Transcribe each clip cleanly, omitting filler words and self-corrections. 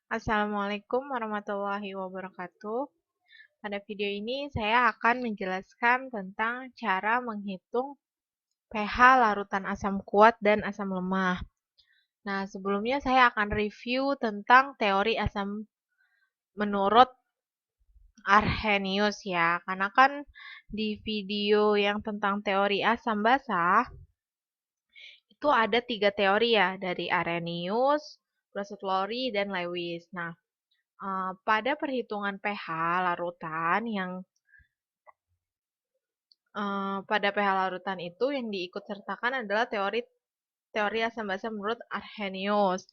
Assalamualaikum warahmatullahi wabarakatuh. Pada video ini saya akan menjelaskan tentang cara menghitung pH larutan asam kuat dan asam lemah. Nah, sebelumnya saya akan review tentang teori asam menurut Arrhenius ya. Karena kan di video yang tentang teori asam basa itu ada 3 teori ya, dari Arrhenius, Brachet-Lowry, dan Lewis. Nah, pada perhitungan pH larutan pada pH larutan itu yang diikut sertakan adalah teori teori asam basa menurut Arrhenius,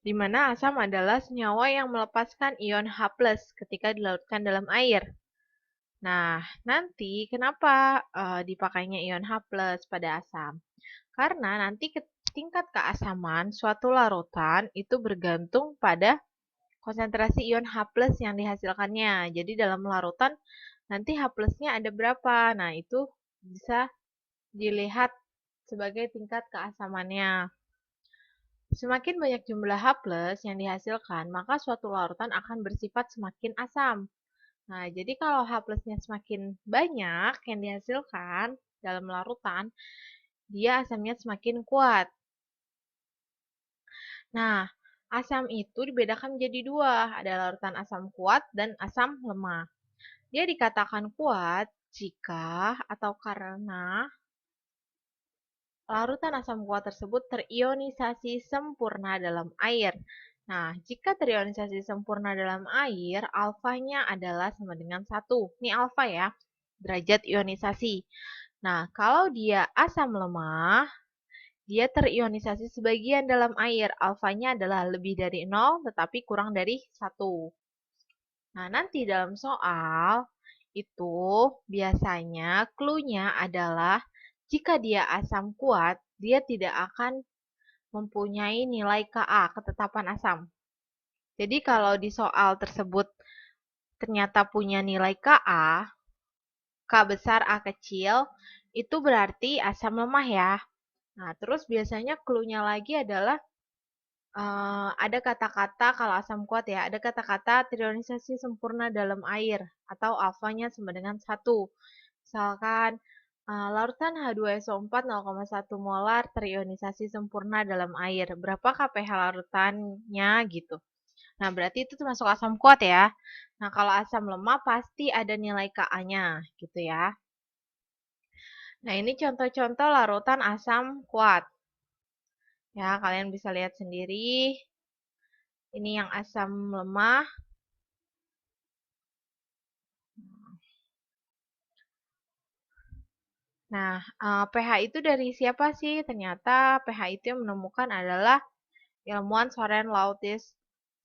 di mana asam adalah senyawa yang melepaskan ion H+ ketika dilarutkan dalam air. Nah, nanti kenapa dipakainya ion H+ pada asam? Karena nanti tingkat keasaman suatu larutan itu bergantung pada konsentrasi ion H+ yang dihasilkannya. Jadi dalam larutan nanti H+-nya ada berapa. Nah, itu bisa dilihat sebagai tingkat keasamannya. Semakin banyak jumlah H+ yang dihasilkan, maka suatu larutan akan bersifat semakin asam. Nah, jadi kalau H+-nya semakin banyak yang dihasilkan dalam larutan, dia asamnya semakin kuat. Nah, asam itu dibedakan menjadi dua, ada larutan asam kuat dan asam lemah. Dia dikatakan kuat jika atau karena larutan asam kuat tersebut terionisasi sempurna dalam air. Nah, jika terionisasi sempurna dalam air, alfanya adalah sama dengan 1. Ini alfa ya, derajat ionisasi. Nah, kalau dia asam lemah, dia terionisasi sebagian dalam air. Alfanya adalah lebih dari 0, tetapi kurang dari 1. Nah, nanti dalam soal itu biasanya clue-nya adalah jika dia asam kuat, dia tidak akan mempunyai nilai Ka, ketetapan asam. Jadi kalau di soal tersebut ternyata punya nilai Ka, K besar, A kecil, itu berarti asam lemah ya. Nah, terus biasanya clue-nya lagi adalah ada kata-kata kalau asam kuat ya, ada kata-kata terionisasi sempurna dalam air atau alfanya sama dengan 1. Misalkan larutan H2SO4 0,1 molar terionisasi sempurna dalam air. Berapakah pH larutannya gitu. Nah, berarti itu termasuk asam kuat ya. Nah, kalau asam lemah pasti ada nilai Ka-nya gitu ya. Nah, ini contoh-contoh larutan asam kuat. Ya, kalian bisa lihat sendiri. Ini yang asam lemah. Nah, pH itu dari siapa sih? Ternyata pH itu yang menemukan adalah ilmuwan Soren Lautis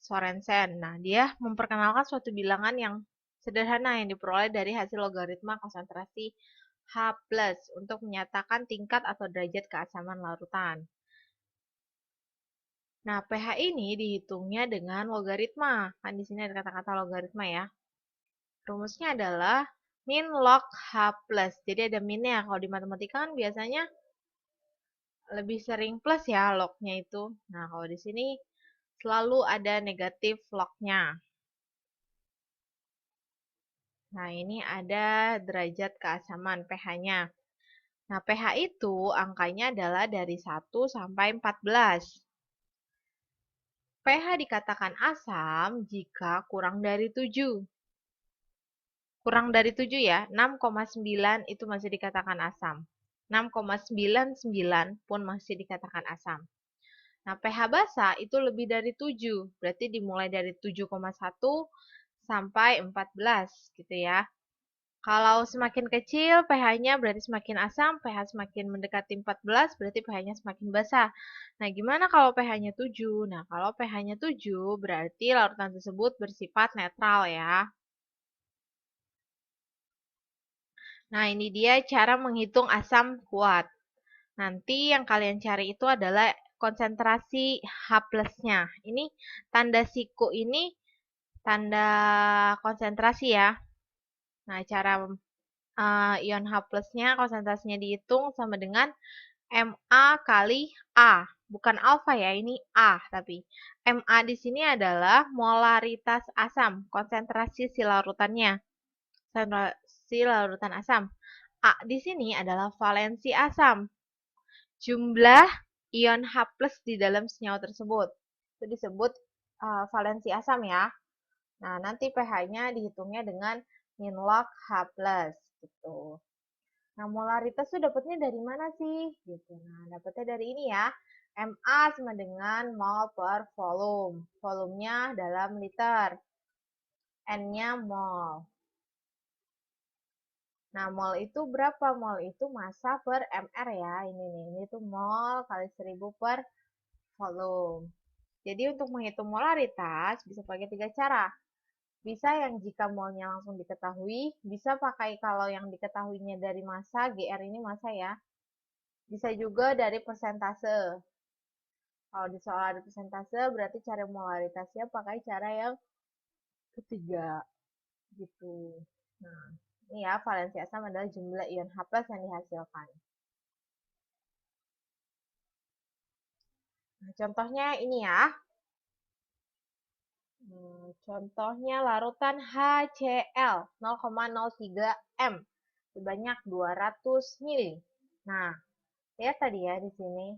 Sorensen. Nah, dia memperkenalkan suatu bilangan yang sederhana yang diperoleh dari hasil logaritma konsentrasi H+ untuk menyatakan tingkat atau derajat keasaman larutan. Nah, pH ini dihitungnya dengan logaritma. Kan di sini ada kata-kata logaritma ya. Rumusnya adalah min log H+. Jadi ada minnya. Kalau di matematika kan biasanya lebih sering plus ya lognya itu. Nah, kalau di sini selalu ada negatif lognya. Nah, ini ada derajat keasaman pH-nya. Nah, pH itu angkanya adalah dari 1 sampai 14. pH dikatakan asam jika kurang dari 7. Kurang dari 7 ya, 6,9 itu masih dikatakan asam. 6,99 pun masih dikatakan asam. Nah, pH basa itu lebih dari 7, berarti dimulai dari 7,1 sampai 14 gitu ya. Kalau semakin kecil pH-nya berarti semakin asam, pH semakin mendekati 14 berarti pH-nya semakin basa. Nah, gimana kalau pH-nya 7? Nah, kalau pH-nya 7 berarti larutan tersebut bersifat netral ya. Nah, ini dia cara menghitung asam kuat. Nanti yang kalian cari itu adalah konsentrasi H+-nya. Ini tanda siku ini tanda konsentrasi ya. Nah, cara ion H+-nya konsentrasinya dihitung sama dengan Ma kali A. Bukan alfa ya, ini A tapi. MA di sini adalah molaritas asam, konsentrasi si larutannya. Konsentrasi larutan asam. A di sini adalah valensi asam, jumlah ion H+ di dalam senyawa tersebut. Itu disebut valensi asam ya. Nah, nanti pH-nya dihitungnya dengan min log H+, gitu. Nah, molaritas itu dapatnya dari mana sih? Gitu. Nah, dapatnya dari ini ya. MA sama dengan mol per volume. Volumenya dalam liter. N-nya mol. Nah, mol itu berapa? Mol itu massa per mR ya. Ini nih, ini tuh mol kali 1000 per volume. Jadi untuk menghitung molaritas bisa pakai 3 cara. Bisa yang jika molnya langsung diketahui, bisa pakai kalau yang diketahuinya dari massa, GR ini massa ya. Bisa juga dari persentase. Kalau di soal ada persentase, berarti cara molaritasnya pakai cara yang ketiga. Gitu. Nah, ini ya, valensi asam adalah jumlah ion H+ yang dihasilkan. Nah, contohnya ini ya. Contohnya larutan HCl 0,03 M sebanyak 200 mili. Nah, lihat tadi ya di sini.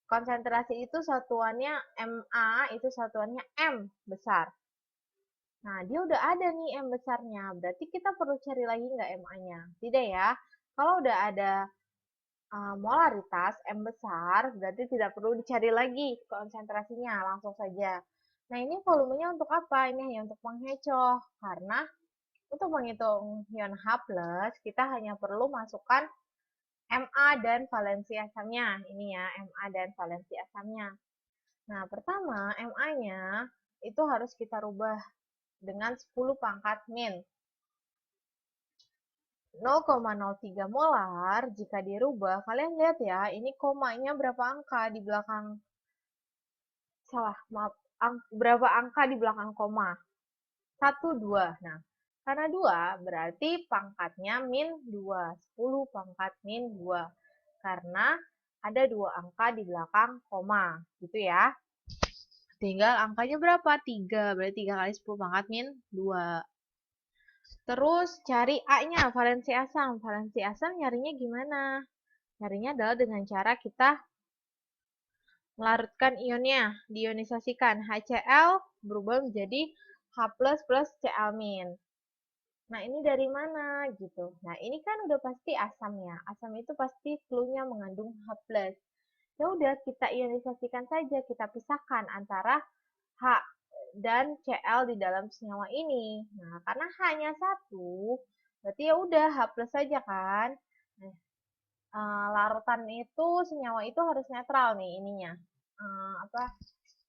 Konsentrasi itu satuannya MA, itu satuannya M besar. Nah, dia udah ada nih M besarnya. Berarti kita perlu cari lagi nggak MA-nya? Tidak ya. Kalau udah ada molaritas M besar, berarti tidak perlu dicari lagi konsentrasinya, langsung saja. Nah, ini volumenya untuk apa? Ini hanya untuk mengecoh. Karena untuk menghitung ion H+, kita hanya perlu masukkan MA dan valensi asamnya. Ini ya, MA dan valensi asamnya. Nah, pertama, MA-nya itu harus kita rubah dengan 10 pangkat min. 0,03 molar, jika dirubah, kalian lihat ya, ini komanya berapa angka di belakang, maaf, berapa angka di belakang koma? 1, 2. Nah, karena 2, berarti pangkatnya min 2, 10 pangkat min 2. Karena ada 2 angka di belakang koma, gitu ya. Tinggal angkanya berapa? 3, berarti 3 kali 10 pangkat min 2. Terus cari A-nya, valensi asam. Valensi asam nyarinya gimana? Nyarinya adalah dengan cara kita melarutkan ionnya, diionisasikan. HCl berubah menjadi H+ plus Cl-. Nah, ini dari mana gitu? Nah, ini kan udah pasti asam ya. Asam itu pasti flu-nya mengandung H+. Ya udah, kita ionisasikan saja, kita pisahkan antara H dan Cl di dalam senyawa ini. Nah, karena hanya satu, berarti ya udah H+ saja kan. Nah, larutan itu, senyawa itu harus netral nih ininya.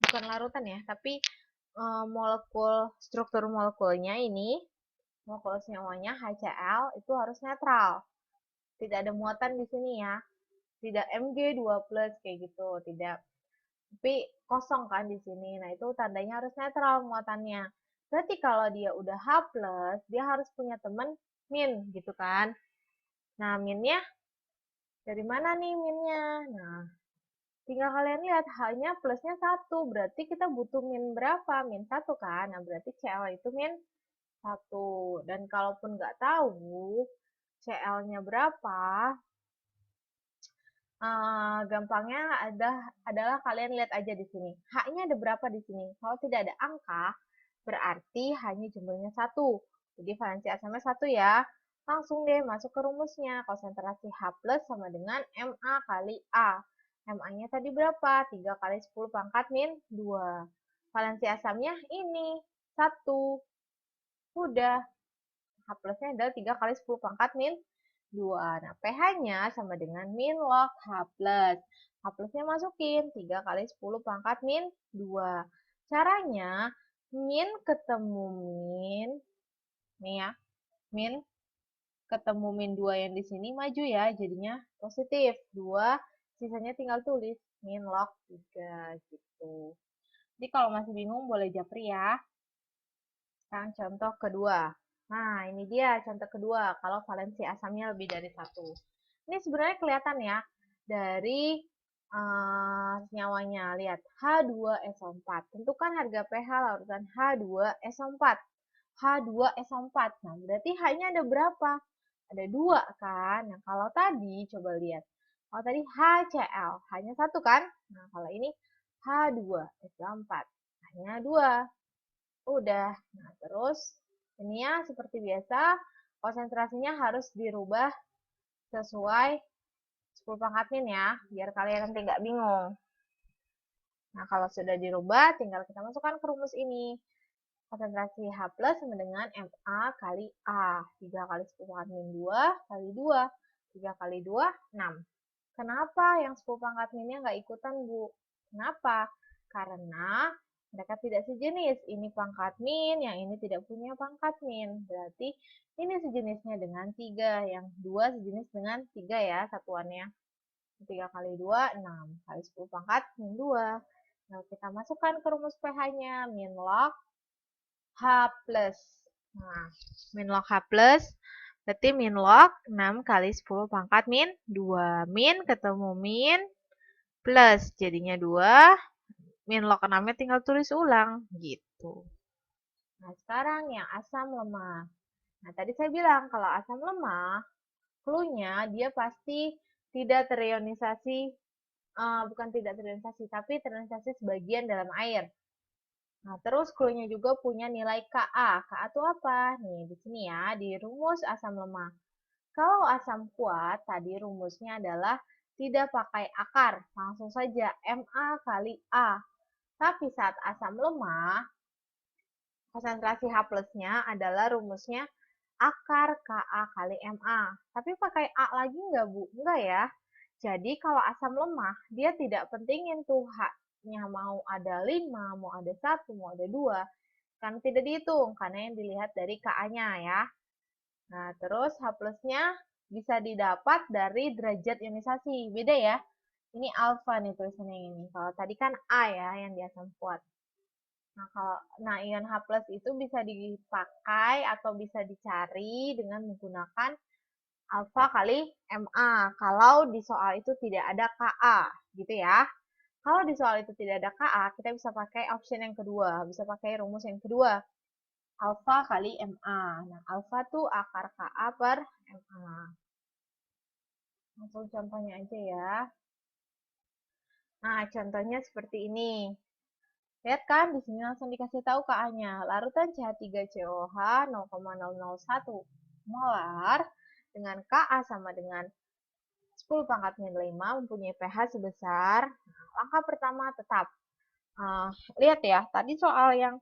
Bukan larutan ya, tapi struktur molekulnya ini, molekul senyawanya HCl itu harus netral. Tidak ada muatan di sini ya. Tidak Mg2+ kayak gitu, tidak. Tapi kosong kan di sini. Nah, itu tandanya harus netral muatannya. Berarti kalau dia udah H+, dia harus punya teman min gitu kan. Nah, minnya dari mana nih minnya? Nah, tinggal kalian lihat hanya plusnya 1. Berarti kita butuh min berapa? Min 1 kan. Nah, berarti Cl itu min 1. Dan kalaupun nggak tahu Cl-nya berapa, gampangnya adalah kalian lihat aja di sini. H-nya ada berapa di sini? Kalau tidak ada angka, berarti hanya jumlahnya 1. Jadi valensi asamnya 1 ya. Langsung deh masuk ke rumusnya. Konsentrasi H+ sama dengan Ma kali A. Ma-nya tadi berapa? 3 kali 10 pangkat min 2. Valensi asamnya ini 1. Udah. H+-nya adalah 3 kali 10 pangkat min 2. Nah, pH-nya sama dengan min log H+. H+-nya masukin 3 kali 10 pangkat min 2. Caranya, min ketemu min, nih ya, min ketemu min 2 yang di sini maju ya, jadinya positif. 2, sisanya tinggal tulis min log 3 gitu. Jadi kalau masih bingung boleh japri ya. Sekarang contoh kedua. Nah, ini dia contoh kedua, kalau valensi asamnya lebih dari 1. Ini sebenarnya kelihatan ya, dari senyawanya. Lihat, H2SO4. Tentukan harga pH larutan H2SO4. H2SO4. Nah, berarti H-nya ada berapa? Ada 2 kan? Nah, kalau tadi, coba lihat. Kalau tadi HCl, hanya 1 kan? Nah, kalau ini H2SO4. Hanya 2. Udah. Nah, terus ini ya seperti biasa, konsentrasinya harus dirubah sesuai 10 pangkat min ya, biar kalian nanti nggak bingung. Nah, kalau sudah dirubah, tinggal kita masukkan ke rumus ini. Konsentrasi H plus sama dengan MA kali A. 3 kali 10 pangkat min 2 kali 2. 3 kali 2, 6. Kenapa yang 10 pangkat minnya nggak ikutan, Bu? Kenapa? Karena mereka tidak sejenis. Ini pangkat min, yang ini tidak punya pangkat min. Berarti ini sejenisnya dengan 3. Yang 2 sejenis dengan 3 ya satuannya. 3 kali 2, 6. Kali 10 pangkat min 2. Nah, kita masukkan ke rumus pH-nya. Min log H plus. Nah, min log H plus berarti min log 6 kali 10 pangkat min 2. Min ketemu min plus jadinya 2. Min log 6-nya tinggal tulis ulang gitu. Nah, sekarang yang asam lemah. Nah, tadi saya bilang kalau asam lemah, clue-nya dia pasti tidak terionisasi, bukan tidak terionisasi, tapi terionisasi sebagian dalam air. Nah, terus clue-nya juga punya nilai Ka. Ka itu apa? Nih, di sini ya, di rumus asam lemah. Kalau asam kuat, tadi rumusnya adalah tidak pakai akar. Langsung saja, Ma kali A. Tapi saat asam lemah, konsentrasi H plusnya adalah rumusnya akar Ka kali Ma. Tapi pakai A lagi nggak, Bu? Enggak ya. Jadi kalau asam lemah, dia tidak pentingin tuh H-nya mau ada 5, mau ada 1, mau ada 2. Karena tidak dihitung, karena yang dilihat dari Ka-nya ya. Nah, terus H plusnya bisa didapat dari derajat ionisasi. Beda ya. Ini alfa nih tulisannya ini. Kalau tadi kan A ya yang di asam kuat. Nah, ion H plus itu bisa dipakai atau bisa dicari dengan menggunakan alfa kali Ma. Kalau di soal itu tidak ada Ka, gitu ya. Kalau di soal itu tidak ada Ka, kita bisa pakai option yang kedua, bisa pakai rumus yang kedua. Alfa kali Ma. Nah, alfa tuh akar Ka per Ma. Langsung contohnya aja ya. Nah, contohnya seperti ini. Lihat kan, di sini langsung dikasih tahu Ka-nya. Larutan CH3COH 0,001 molar dengan Ka sama dengan 10 pangkat min 5 mempunyai pH sebesar. Nah, langkah pertama tetap. Lihat ya, tadi soal yang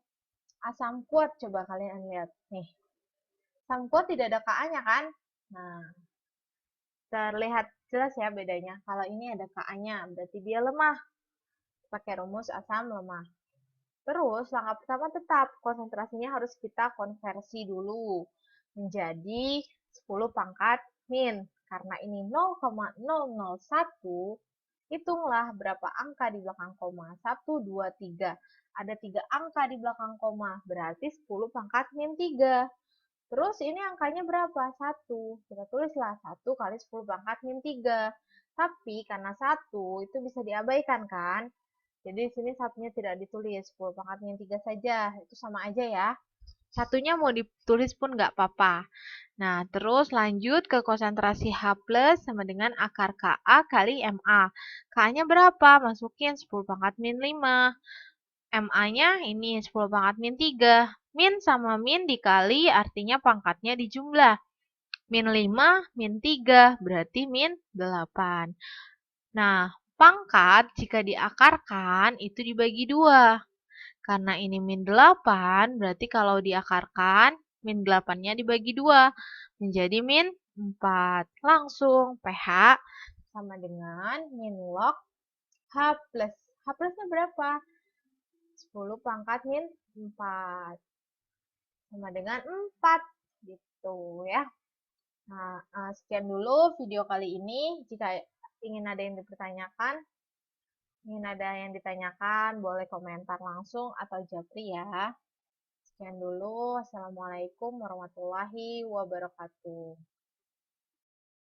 asam kuat, coba kalian lihat. Nih, asam kuat tidak ada Ka-nya kan? Nah, terlihat jelas ya bedanya. Kalau ini ada Ka-nya, berarti dia lemah. Pakai rumus asam lemah. Terus, langkah pertama tetap konsentrasinya harus kita konversi dulu menjadi 10 pangkat min. Karena ini 0,001, hitunglah berapa angka di belakang koma. 1, 2, 3. Ada 3 angka di belakang koma, berarti 10 pangkat min 3. Terus ini angkanya berapa? 1. Kita tulislah 1 kali 10 pangkat min 3. Tapi karena 1 itu bisa diabaikan kan? Jadi di sini satunya tidak ditulis, 10 pangkat min 3 saja. Itu sama aja ya. Satunya mau ditulis pun nggak apa-apa. Nah, terus lanjut ke konsentrasi H plus sama dengan akar Ka kali Ma. Ka-nya berapa? Masukin 10 pangkat min 5. Ma-nya ini 10 pangkat min 3. Min sama min dikali artinya pangkatnya dijumlah. Min 5, min 3, berarti min 8. Nah, pangkat jika diakarkan itu dibagi 2. Karena ini min 8, berarti kalau diakarkan, min 8-nya dibagi 2. Menjadi min 4. Langsung pH sama dengan min log H plus. H plusnya berapa? 10 pangkat min 4. Sama dengan 4. Gitu ya. Nah, sekian dulu video kali ini. Jika ingin ada yang ditanyakan, boleh komentar langsung atau japri ya. Sekian dulu. Assalamualaikum warahmatullahi wabarakatuh.